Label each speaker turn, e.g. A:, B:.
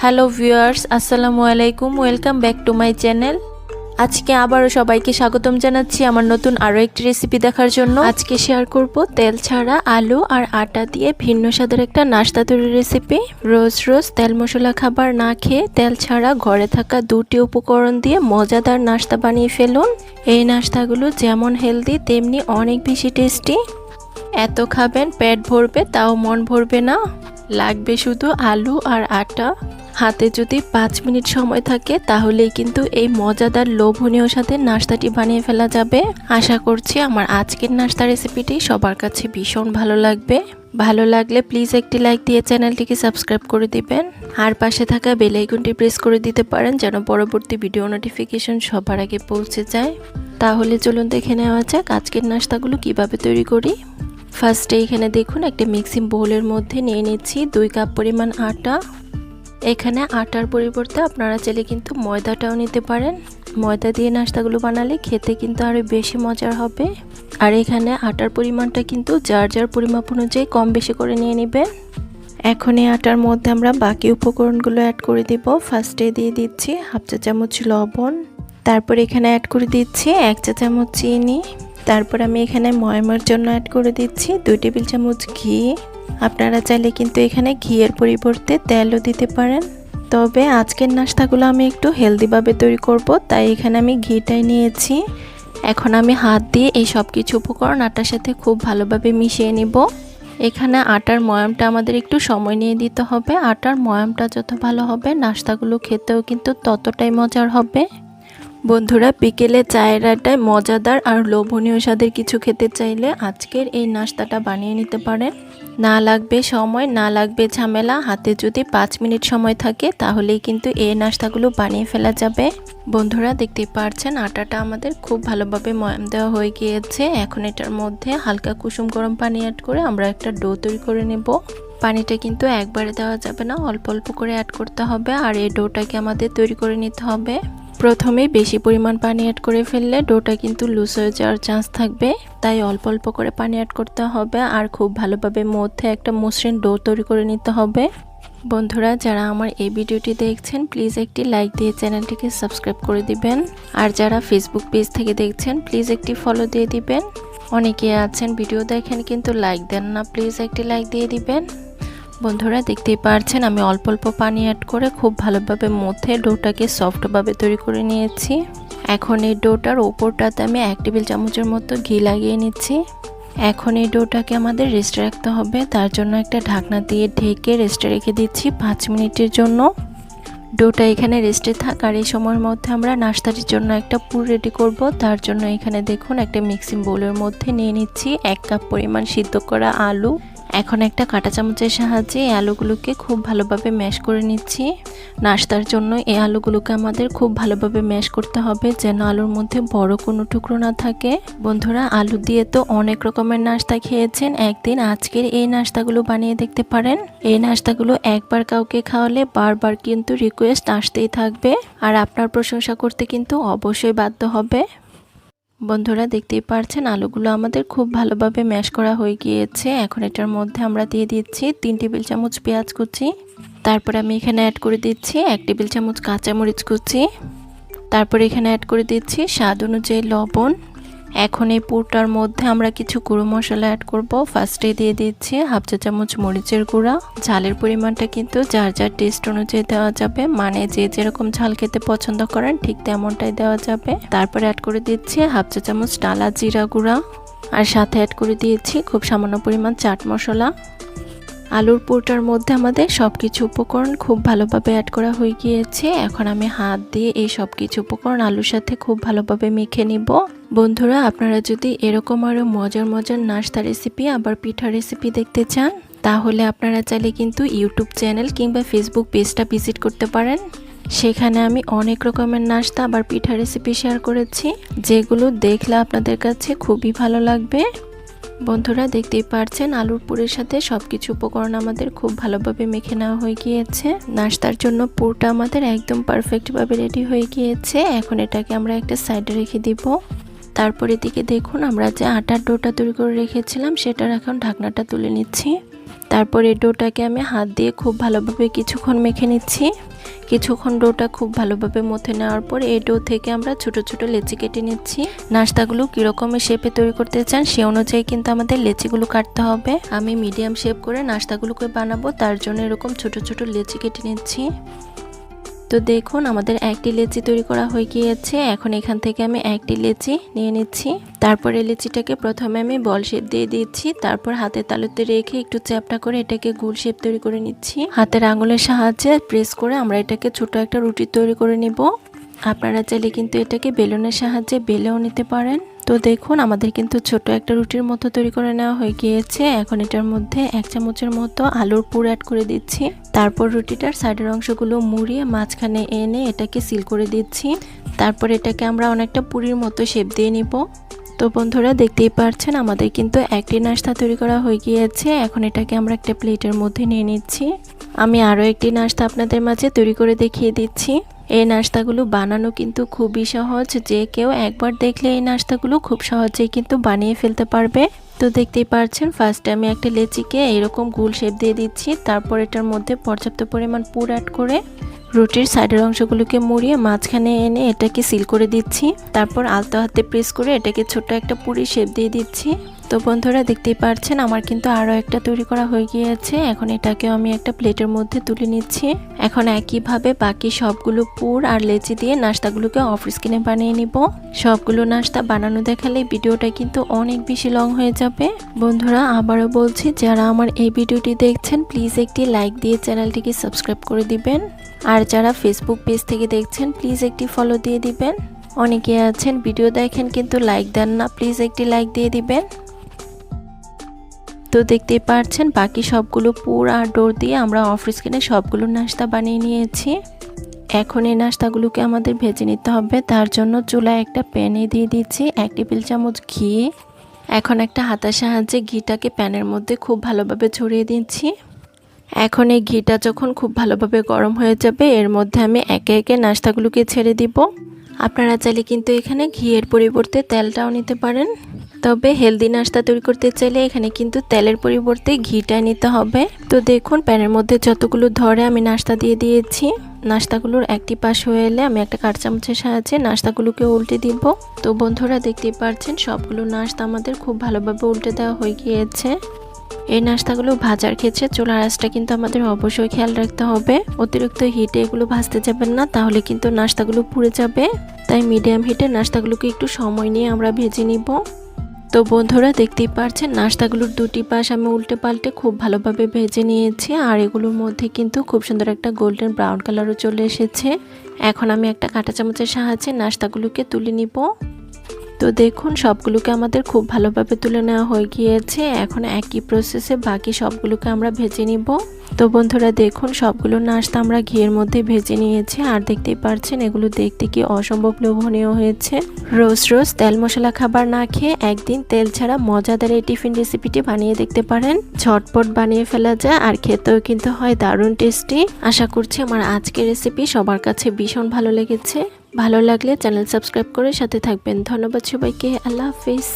A: Hello viewers, আসসালামু আলাইকুম। Welcome back to my channel. আজকে আবারও সবাইকে স্বাগতম জানাচ্ছি আমার নতুন আরও একটি রেসিপি দেখার জন্য। আজকে শেয়ার করব তেল ছাড়া আলু আর আটা দিয়ে ভিন্ন স্বাদের একটা নাস্তা তৈরির রেসিপি। রোজ রোজ তেল মশলা খাবার না খেয়ে তেল ছাড়া ঘরে থাকা দুটি উপকরণ দিয়ে মজাদার নাস্তা বানিয়ে ফেলুন। এই নাস্তাগুলো যেমন হেলদি তেমনি অনেক বেশি টেস্টি। এত খাবেন পেট ভরবে, তাও মন ভরবে না। লাগবে শুধু আলু আর আটা। হাতে যদি 5 মিনিট সময় থাকে তাহলেই কিন্তু এই মজাদার লোভনীয় সাথে নাস্তাটি বানিয়ে ফেলা যাবে। আশা করছি আমার আজকের নাস্তা রেসিপিটি সবার কাছে ভীষণ ভালো লাগবে। ভালো লাগলে প্লিজ একটি লাইক দিয়ে চ্যানেলটিকে সাবস্ক্রাইব করে দিবেন, আর পাশে থাকা বেল আইকনটি প্রেস করে দিতে পারেন যেন পরবর্তী ভিডিও নোটিফিকেশন সবার আগে পৌঁছে যায়। তাহলে চলুন দেখে নেওয়া যাক আজকের নাস্তাগুলো কিভাবে তৈরি করি। ফার্স্টে এখানে দেখুন একটা মিক্সিং বোলের মধ্যে নিয়ে নিচ্ছি 2 কাপ পরিমাণ আটা। এখানে আটার পরিবর্তে আপনারা চাইলে কিন্তু ময়দাটাও নিতে পারেন। ময়দা দিয়ে নাস্তাগুলো বানালে খেতে কিন্তু আরও বেশি মজার হবে। আর এখানে আটার পরিমাণটা কিন্তু যার যার পরিমাপ অনুযায়ী কম বেশি করে নিয়ে নেবেন। এখন এই আটার মধ্যে আমরা বাকি উপকরণগুলো অ্যাড করে দিব। ফার্স্টে দিয়ে দিচ্ছি 1/2 চা চামচ লবণ, তারপর এখানে অ্যাড করে দিচ্ছি 1 চা চামচ চিনি, তারপর আমি এখানে ময়মের জন্য অ্যাড করে দিচ্ছি 2 টেবিল চামচ ঘি। আপনারা চাইলে কিন্তু এখানে ঘিয়ের পরিবর্তে তেলও দিতে পারেন, তবে আজকের নাস্তাগুলো আমি একটু হেলদিভাবে তৈরি করব, তাই এখানে আমি ঘিটাই নিয়েছি। এখন আমি হাত দিয়ে এই সব কিছু উপকরণ আটার সাথে খুব ভালোভাবে মিশিয়ে নিব। এখানে আটার ময়ামটা আমাদের একটু সময় নিয়ে দিতে হবে। আটার ময়ামটা যত ভালো হবে নাস্তাগুলো খেতেও কিন্তু ততটাই মজার হবে। বন্ধুরা, বিকেলে চায়ের আড্ডায় মজাদার আর লোভনীয় স্বাদের কিছু খেতে চাইলে আজকের এই নাস্তাটা বানিয়ে নিতে পারেন। না লাগবে সময়, না লাগবে ঝামেলা। হাতে যদি 5 মিনিট সময় থাকে তাহলেই কিন্তু এই নাস্তাগুলো বানিয়ে ফেলা যাবে। বন্ধুরা, দেখতেই পারছেন আটাটা আমাদের খুব ভালোভাবে ময়াম দেওয়া হয়ে গিয়েছে। এখন এটার মধ্যে হালকা কুসুম গরম পানি অ্যাড করে আমরা একটা ডো তৈরি করে নেব। পানিটা কিন্তু একবারে দেওয়া যাবে না, অল্প অল্প করে অ্যাড করতে হবে। আর এই ডোটাকে আমাদের তৈরি করে নিতে হবে। প্রথমে বেশি পরিমাণ পানি অ্যাড করে ফেললে ডোটা কিন্তু লুজ হয়ে যাওয়ার চান্স থাকবে, তাই অল্প অল্প করে পানি অ্যাড করতে হবে। আর খুব ভালোভাবে মধ্যে একটা মসৃণ ডো তৈরি করে নিতে হবে। বন্ধুরা, যারা আমার এই ভিডিওটি দেখছেন প্লিজ একটি লাইক দিয়ে চ্যানেলটিকে সাবস্ক্রাইব করে দিবেন। আর যারা ফেসবুক পেজ থেকে দেখছেন প্লিজ একটি ফলো দিয়ে দিবেন। অনেকে আছেন ভিডিও দেখেন কিন্তু লাইক দেন না, প্লিজ একটি লাইক দিয়ে দিবেন। বন্ধুরা, দেখতেই পারছেন আমি অল্প অল্প পানি অ্যাড করে খুব ভালোভাবে মধ্যে ডোটাকে সফটভাবে তৈরি করে নিয়েছি। এখন এই ডোটার ওপরটাতে আমি 1 টেবিল চামচের মতো ঘি লাগিয়ে নিচ্ছি। এখন এই ডোটাকে আমাদের রেস্টে রাখতে হবে, তার জন্য একটা ঢাকনা দিয়ে ঢেকে রেস্টে রেখে দিচ্ছি 5 মিনিটের জন্য। ডোটা এখানে রেস্টে থাক, আর এই সময়ের মধ্যে আমরা নাস্তাটির জন্য একটা পুর রেডি করব। তার জন্য এখানে দেখুন একটা মিক্সিং বোলের মধ্যে নিয়ে নিচ্ছি 1 কাপ পরিমাণ সিদ্ধ করা আলু। এখন একটা কাঁটা চামচের সাহায্যে এই আলুগুলোকে খুব ভালোভাবে ম্যাশ করে নিচ্ছি। নাস্তার জন্য এই আলুগুলোকে আমাদের খুব ভালোভাবে ম্যাশ করতে হবে যেন আলুর মধ্যে বড় কোনো টুকরো না থাকে। বন্ধুরা, আলু দিয়ে তো অনেক রকমের নাস্তা খেয়েছেন, একদিন আজকের এই নাস্তাগুলো বানিয়ে দেখতে পারেন। এই নাস্তাগুলো একবার কাউকে খাওয়ালে বারবার কিন্তু রিকোয়েস্ট আসতেই থাকবে, আর আপনার প্রশংসা করতে কিন্তু অবশ্যই বাধ্য হবে। বন্ধুরা, দেখতেই পারছেন আলুগুলো আমাদের খুব ভালোভাবে ম্যাশ করা হয়ে গিয়েছে। এখন এটার মধ্যে আমরা দিয়ে দিচ্ছি 3 টেবিল চামচ পেঁয়াজ কুচি, তারপর আমি এখানে অ্যাড করে দিচ্ছি 1 টেবিল চামচ কাঁচামরিচ কুচি, তারপর এখানে অ্যাড করে দিচ্ছি স্বাদ অনুযায়ী লবণ। এখন এই পুরটার মধ্যে আমরা কিছু গুঁড়ো মশলা অ্যাড করব। ফার্স্টে দিয়ে দিচ্ছি 1/2 চা চামচ মরিচের গুঁড়া। ঝালের পরিমাণটা কিন্তু যার যার টেস্ট অনুযায়ী দেওয়া যাবে, মানে যে যেরকম ঝাল খেতে পছন্দ করেন ঠিক তেমনটাই দেওয়া যাবে। তারপর অ্যাড করে দিচ্ছি 1/2 চা চামচ টালা জিরা গুঁড়া, আর সাথে অ্যাড করে দিয়েছি খুব সামান্য পরিমাণ চাট মশলা। আলুর পুরটার মধ্যে আমাদের সব কিছু উপকরণ খুব ভালোভাবে অ্যাড করা হয়ে গিয়েছে। এখন আমি হাত দিয়ে এই সব কিছু উপকরণ আলুর সাথে খুব ভালোভাবে মেখে নিব। বন্ধুরা, আপনারা যদি এরকম আরও মজার মজার নাস্তা রেসিপি আবার পিঠা রেসিপি দেখতে চান তাহলে আপনারা চাইলে কিন্তু ইউটিউব চ্যানেল কিংবা ফেসবুক পেজটা ভিজিট করতে পারেন। সেখানে আমি অনেক রকমের নাস্তা আবার পিঠা রেসিপি শেয়ার করেছি, যেগুলো দেখলে আপনাদের কাছে খুবই ভালো লাগবে। বন্ধুরা, দেখতেই পারছেন আলুর পুরের সাথে সবকিছু উপকরণ আমাদের খুব ভালোভাবে মেখে নেওয়া হয়ে গিয়েছে। নাস্তার জন্য পুরটা আমাদের একদম পারফেক্টভাবে রেডি হয়ে গিয়েছে। এখন এটাকে আমরা একটা সাইডে রেখে দিব। তারপর এদিকে দেখুন আমরা যে আটার ডোটা তৈরি করে রেখেছিলাম সেটার এখন ঢাকনাটা তুলে নিচ্ছি। তারপর এই ডোটাকে আমি হাত দিয়ে খুব ভালোভাবে কিছুক্ষণ মেখে নিচ্ছি। কিছুক্ষণ ডোটা খুব ভালোভাবে মথে নেওয়ার পর এই ডো থেকে আমরা ছোট ছোট লেচি কেটে নিচ্ছি। নাস্তাগুলো কীরকমের শেপে তৈরি করতে চান সে অনুযায়ী কিন্তু আমাদের লেচিগুলো কাটতে হবে। আমি মিডিয়াম শেপ করে নাস্তাগুলোকে বানাবো, তার জন্য এরকম ছোট ছোট লেচি কেটে নিচ্ছি। তো দেখুন আমাদের একটি লেচি তৈরি করা হয়ে গিয়েছে। এখন এখান থেকে আমি একটি লেচি নিয়ে নিচ্ছি। তারপরে লেচিটাকে প্রথমে আমি বল শেপ দিয়ে দিচ্ছি, তারপর হাতের তালুতে রেখে একটু চ্যাপটা করে এটাকে গোল শেপ তৈরি করে নিচ্ছি। হাতের আঙুলের সাহায্যে প্রেস করে আমরা এটাকে ছোট একটা রুটি তৈরি করে নিব। আপনারা চাইলে কিন্তু এটাকে বেলুনের সাহায্যে বেলেও নিতে পারেন। তো দেখুন আমাদের কিন্তু ছোট একটা রুটির মতো তৈরি করে নেওয়া হয়ে গিয়েছে। এখন এটার মধ্যে 1 চামচের মতো আলুর পুর অ্যাড করে দিচ্ছি। তারপর রুটিটার সাইডের অংশগুলো মুড়িয়ে মাঝখানে এনে এটাকে সিল করে দিচ্ছি। তারপর এটাকে আমরা অনেকটা পুরির মতো শেপ দিয়ে নিব। তো বন্ধুরা দেখতেই পাচ্ছেন আমাদের কিন্তু একটি নাস্তা তৈরি করা হয়ে গিয়েছে। এখন এটাকে আমরা একটা প্লেটের মধ্যে নিয়ে নিচ্ছি। আমি আরও একটি নাস্তা আপনাদের মাঝে তৈরি করে দেখিয়ে দিচ্ছি। এই নাস্তাগুলো বানানো কিন্তু খুবই সহজ, যে কেউ একবার দেখলে এই নাস্তাগুলো খুব সহজেই কিন্তু বানিয়ে ফেলতে পারবে। তো দেখতেই পাচ্ছেন ফার্স্টে আমি একটা লেচিকে এরকম গোল শেপ দিয়ে দিচ্ছি। তারপর এটার মধ্যে পর্যাপ্ত পরিমাণ পুর অ্যাড করে রুটির সাইডের অংশগুলোকে মুড়িয়ে মাঝখানে এনে এটাকে সিল করে দিচ্ছি। তারপর আলতো হাতে প্রেস করে এটাকে ছোট একটা পুরি শেপ দিয়ে দিচ্ছি। তো বন্ধুরা দেখতেই পাচ্ছেন আমার কিন্তু আরও একটা তৈরি করা হয়ে গিয়েছে। এখন এটাকেও আমি একটা প্লেটের মধ্যে তুলে নিচ্ছি। এখন একইভাবে বাকি সবগুলো পুর আর লেচি দিয়ে নাস্তাগুলোকে অফ স্ক্রিনে বানিয়ে নিব। সবগুলো নাস্তা বানানো দেখালে ভিডিওটা কিন্তু অনেক বেশি লং হয়ে যাবে। বন্ধুরা আবারও বলছি, যারা আমার এই ভিডিওটি দেখছেন প্লিজ একটি লাইক দিয়ে চ্যানেলটিকে সাবস্ক্রাইব করে দিবেন। আর যারা ফেসবুক পেজ থেকে দেখছেন প্লিজ একটি ফলো দিয়ে দিবেন। অনেকে আছেন ভিডিও দেখেন কিন্তু লাইক দেন না, প্লিজ একটি লাইক দিয়ে দিবেন। তো দেখতেই পাচ্ছেন বাকি সবগুলো পুর আর ডোর দিয়ে আমরা অফ স্ক্রিনে সবগুলো নাস্তা বানিয়ে নিয়েছি। এখন এই নাস্তাগুলোকে আমাদের ভেজে নিতে হবে। তার জন্য চুলায় একটা প্যানে দিয়ে দিচ্ছি 1 টেবিল চামচ ঘি। এখন একটা হাতার সাহায্যে ঘিটাকে প্যানের মধ্যে খুব ভালোভাবে ছড়িয়ে দিচ্ছি। এখন এই ঘিটা যখন খুব ভালোভাবে গরম হয়ে যাবে এর মধ্যে আমি একে একে নাস্তাগুলোকে ছেড়ে দিব। আপনারা চাইলে কিন্তু এখানে ঘিয়ের পরিবর্তে তেলটাও নিতে পারেন, তবে হেলদি নাস্তা তৈরি করতে চাইলে এখানে কিন্তু তেলের পরিবর্তে ঘিটা নিতে হবে। তো দেখুন প্যানের মধ্যে যতগুলো ধরে আমি নাস্তা দিয়ে দিয়েছি। নাস্তাগুলোর একটি পাশ হয়ে এলে আমি একটা কাঁটা চামচের সাহায্যে নাস্তাগুলোকে উল্টে দিব। তো বন্ধুরা দেখতেই পাচ্ছেন সবগুলো নাস্তা আমাদের খুব ভালোভাবে উল্টে দেওয়া হয়ে গিয়েছে। এই নাস্তাগুলো ভাজার ক্ষেত্রে চুলার আঁচটা কিন্তু আমাদের অবশ্যই খেয়াল রাখতে হবে। অতিরিক্ত হিটে এগুলো ভাজতে যাবেন না, তাহলে কিন্তু নাস্তাগুলো পুড়ে যাবে। তাই মিডিয়াম হিটে নাস্তাগুলোকে একটু সময় নিয়ে আমরা ভেজে নিব। তো বন্ধুরা দেখতেই পাচ্ছেন নাস্তাগুলোর দুটি পাশ আমি উল্টে পাল্টে খুব ভালোভাবে ভেজে নিয়েছি। আর এগুলোর মধ্যে কিন্তু খুব সুন্দর একটা গোল্ডেন ব্রাউন কালারও চলে এসেছে। এখন আমি একটা কাঁটা চামচের সাহায্যে নাস্তাগুলোকে তুলে নিব। তো দেখুন সবগুলোকে আমাদের খুব ভালোভাবে তুলে নেওয়া হয়ে গিয়েছে। এখন একই প্রসেসে বাকি সবগুলোকে আমরা ভেজে নিব। তো বন্ধুরা দেখুন সবগুলো নাস্তা আমরা ঘিয়ের মধ্যে ভেজে নিয়েছি। আর দেখতেই পাচ্ছেন এগুলো দেখতে কি অসম্ভব লোভনীয় হয়েছে। রোজ রোজ তেল মশলা খাবার না খেয়ে একদিন তেল ছাড়া মজাদার এই টিফিন রেসিপিটি বানিয়ে দেখতে পারেন। ঝটপট বানিয়ে ফেলা যায় আর খেতেও কিন্তু হয় দারুণ টেস্টি। আশা করছি আমার আজকের রেসিপি সবার কাছে ভীষণ ভালো লেগেছে। ভালো লাগলে চ্যানেল সাবস্ক্রাইব করে সাথে থাকবেন। ধন্যবাদ সবাইকে। আল্লাহ হাফিজ।